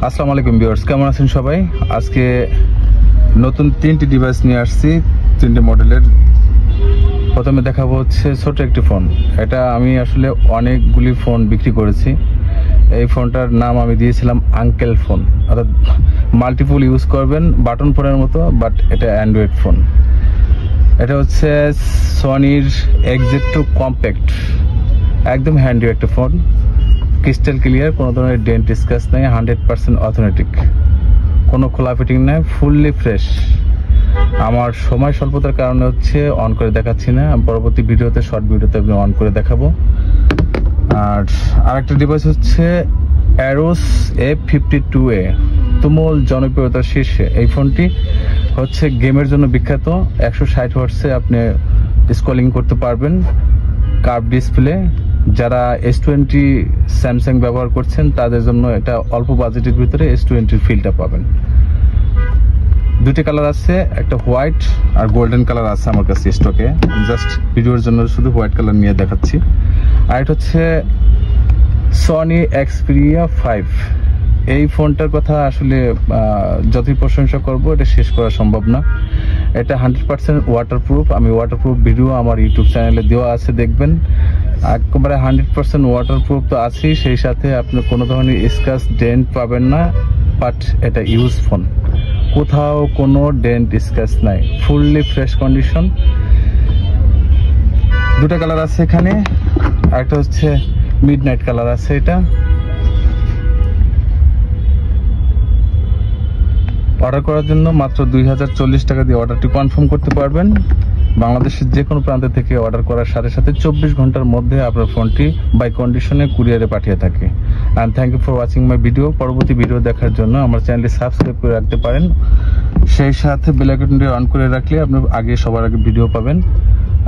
আসসালামু আলাইকুম ভিউয়ার্স, কেমন আছেন সবাই? আজকে নতুন 3টি ডিভাইস নিয়ে আসছি, 3টে মডেলের। প্রথমে দেখাবো হচ্ছে ছোট একটি ফোন। এটা আমি আসলে অনেকগুলি ফোন বিক্রি করেছি। এই ফোনটার নাম আমি দিয়েছিলাম আঙ্কেল ফোন, অর্থাৎ মাল্টিপল ইউজ করবেন বাটন ফোনের মতো, বাট এটা অ্যান্ড্রয়েড ফোন। এটা হচ্ছে সনির এক্স-2 কম্প্যাক্ট, একদম হ্যান্ডি একটা ফোন, ক্রিস্টাল ক্লিয়ার, কোনো ধরনের ডেন্ট স্ক্র্যাচ নেই, 100% অথেন্টিক, কোনো খোলা ফিটিং নেই, ফুললি ফ্রেশ। আমার সময় স্বল্পতার কারণে হচ্ছে অন করে দেখাচ্ছি না, পরবর্তী ভিডিওতে, শর্ট ভিডিওতে আমি অন করে দেখাবো। আর আরেকটা ডিভাইস হচ্ছে অ্যারোস F52A, তুমুল জনপ্রিয়তার শীর্ষে। এই ফোনটি হচ্ছে গেমের জন্য বিখ্যাত। 160 ওয়াটসে আপনি স্ক্রলিং করতে পারবেন, কার্ভ ডিসপ্লে। যারা S20 স্যামসাং ব্যবহার করছেন তাদের জন্য এটা অল্প বাজেটের ভিতরে S20 ফিলটা পাবেন। দুটি কালার আছে, একটা হোয়াইট আর গোল্ডেন কালার আছে আমার কাছে স্টকে। জাস্ট ভিডিওর জন্য শুধু হোয়াইট কালার নিয়ে দেখাচ্ছি। আর এটা হচ্ছে সনি Xperia 5। এই ফোনটার কথা আসলে যতই প্রশংসা করব এটা শেষ করা সম্ভব না। এটা 100% ওয়াটারপ্রুফ। আমি ওয়াটারপ্রুফ ভিডিও আমার ইউটিউব চ্যানেলে দেওয়া আছে, দেখবেন। একেবারে 100% ওয়াটারপ্রুফ তো আছেই, সেই সাথে আপনি কোনো ধরনের স্ক্র্যাচ ডেন্ট পাবেন না। বাট এটা ইউজ ফোন, কোথাও কোনো ডেন্ট স্ক্র্যাচ নাই, ফুললি ফ্রেশ কন্ডিশন। দুটো কালার আছে এখানে, একটা হচ্ছে মিডনাইট কালার আছে। এটা অর্ডার করার জন্য মাত্র 2040 টাকা দিয়ে অর্ডারটি কনফার্ম করতে পারবেন। বাংলাদেশের যে কোনো প্রান্ত থেকে অর্ডার করার সাথে সাথে 24 ঘন্টার মধ্যে আপনার ফোনটি বাই কন্ডিশনে কুরিয়ারে পাঠিয়ে থাকে। And thank you for watching my video. পরবর্তী ভিডিও দেখার জন্য আমার চ্যানেলটি সাবস্ক্রাইব করে রাখতে পারেন, সেই সাথে বেল আইকনটি অন করে রাখলে আপনি সবার আগে ভিডিও পাবেন।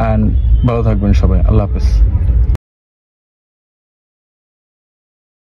অ্যান্ড ভালো থাকবেন সবাই। আল্লাহ হাফেজ।